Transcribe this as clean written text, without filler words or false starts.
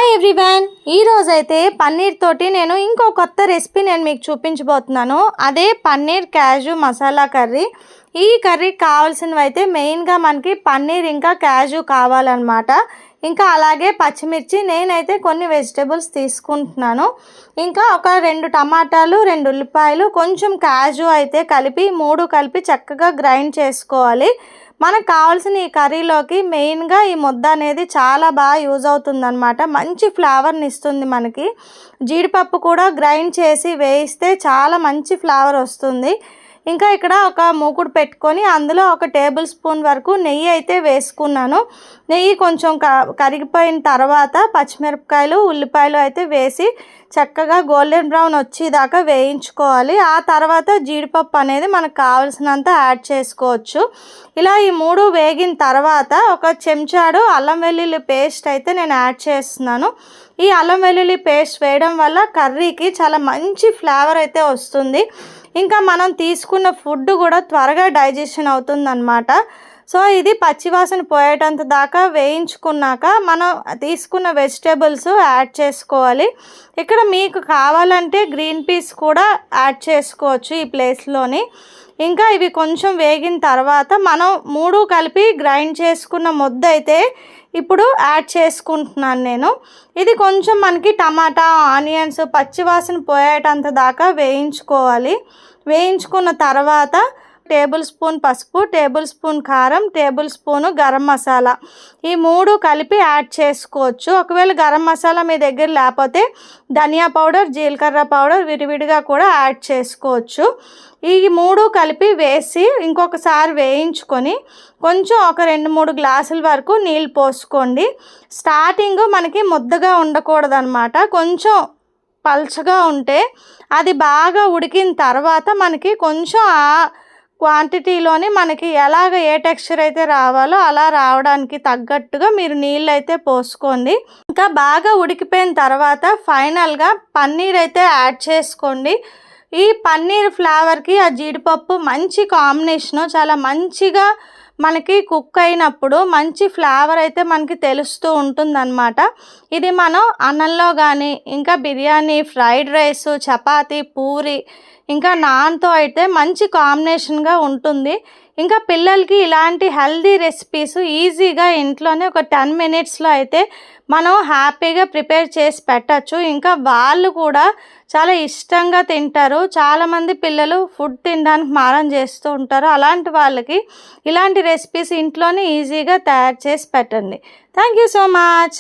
Hi everyone, ఈరోజైతే పన్నీర్ తోటి నేను ఇంకో కొత్త రెసిపీ మీకు చూపించబోతున్నాను. అదే పన్నీర్ క్యాజు మసాలా కర్రీ. ఈ కర్రీకి కావాల్సినవి అయితే మెయిన్గా మనకి పన్నీర్ ఇంకా క్యాజు కావాలన్నమాట. ఇంకా అలాగే పచ్చిమిర్చి, నేనైతే కొన్ని వెజిటేబుల్స్ తీసుకుంటున్నాను. ఇంకా ఒక 2 టమాటాలు, 2 ఉల్లిపాయలు, కొంచెం క్యాజు అయితే కలిపి 3 కలిపి చక్కగా గ్రైండ్ చేసుకోవాలి. మనకు కావాల్సిన ఈ కర్రీలోకి మెయిన్గా ఈ ముద్ద అనేది చాలా బాగా యూజ్ అవుతుందన్నమాట. మంచి ఫ్లేవర్ని ఇస్తుంది. మనకి జీడిపప్పు కూడా గ్రైండ్ చేసి వేయిస్తే చాలా మంచి ఫ్లేవర్ వస్తుంది. ఇంకా ఇక్కడ ఒక మూకుడు పెట్టుకొని అందులో 1 టేబుల్ స్పూన్ వరకు నెయ్యి అయితే వేసుకున్నాను. నెయ్యి కొంచెం కరిగిపోయిన తర్వాత పచ్చిమిరపకాయలు, ఉల్లిపాయలు అయితే వేసి చక్కగా గోల్డెన్ బ్రౌన్ వచ్చేదాకా వేయించుకోవాలి. ఆ తర్వాత జీడిపప్పు అనేది మనకు కావాల్సినంత యాడ్ చేసుకోవచ్చు. ఇలా ఈ 3 వేగిన తర్వాత ఒక చెంచాడు అల్లం వెల్లుల్లి పేస్ట్ అయితే నేను యాడ్ చేస్తున్నాను. ఈ అల్లం వెల్లుల్లి పేస్ట్ వేయడం వల్ల కర్రీకి చాలా మంచి ఫ్లేవర్ అయితే వస్తుంది. ఇంకా మనం తీసుకున్న ఫుడ్ కూడా త్వరగా డైజెషన్ అవుతుందన్నమాట. సో ఇది పచ్చివాసన పోయేటంత దాకా వేయించుకున్నాక మనం తీసుకున్న వెజిటేబుల్స్ యాడ్ చేసుకోవాలి. ఇక్కడ మీకు కావాలంటే గ్రీన్ పీస్ కూడా యాడ్ చేసుకోవచ్చు ఈ ప్లేస్లోని. ఇంకా ఇవి కొంచెం వేగిన తర్వాత మనం 3 కలిపి గ్రైండ్ చేసుకున్న ముద్ద అయితే ఇప్పుడు యాడ్ చేసుకుంటున్నాను నేను. ఇది కొంచెం మనకి టమాటా, ఆనియన్స్ పచ్చివాసన పోయేటంత దాకా వేయించుకోవాలి. వేయించుకున్న తర్వాత టేబుల్ స్పూన్ పసుపు, టేబుల్ స్పూన్ కారం, టేబుల్ స్పూన్ గరం మసాలా, ఈ 3 కలిపి యాడ్ చేసుకోవచ్చు. ఒకవేళ గరం మసాలా మీ దగ్గర లేకపోతే ధనియా పౌడర్, జీలకర్ర పౌడర్ విడివిడిగా కూడా యాడ్ చేసుకోవచ్చు. ఈ 3 కలిపి వేసి ఇంకొకసారి వేయించుకొని కొంచెం ఒక 2-3 గ్లాసుల వరకు నీళ్ళు పోసుకోండి. స్టార్టింగ్ మనకి ముద్దగా ఉండకూడదన్నమాట, కొంచెం పల్చగా ఉంటే అది బాగా ఉడికిన తర్వాత మనకి కొంచెం ఆ క్వాంటిటీలోని మనకి ఏ టెక్స్చర్ అయితే రావాలో అలా రావడానికి తగ్గట్టుగా మీరు నీళ్ళు అయితే పోసుకోండి. ఇంకా బాగా ఉడికిపోయిన తర్వాత ఫైనల్గా పన్నీర్ అయితే యాడ్ చేసుకోండి. ఈ పన్నీర్ ఫ్లేవర్కి ఆ జీడిపప్పు మంచి కాంబినేషను. చాలా మంచిగా మనకి కుక్ అయినప్పుడు మంచి ఫ్లేవర్ అయితే మనకి తెలుస్తూ ఉంటుందన్నమాట. ఇది మనం అన్నంలో కానీ, ఇంకా బిర్యానీ, ఫ్రైడ్ రైస్, చపాతీ, పూరి, ఇంకా నాన్తో అయితే మంచి కాంబినేషన్గా ఉంటుంది. ఇంకా పిల్లలకి ఇలాంటి హెల్దీ రెసిపీస్ ఈజీగా ఇంట్లోనే ఒక 10 మినిట్స్లో అయితే మనం హ్యాపీగా ప్రిపేర్ చేసి పెట్టచ్చు. ఇంకా వాళ్ళు కూడా చాలా ఇష్టంగా తింటారు. చాలామంది పిల్లలు ఫుడ్ తినడానికి మారం చేస్తూ ఉంటారు. అలాంటి వాళ్ళకి ఇలాంటి రెసిపీస్ ఇంట్లోనే ఈజీగా తయారు చేసి పెట్టండి. Thank you so much.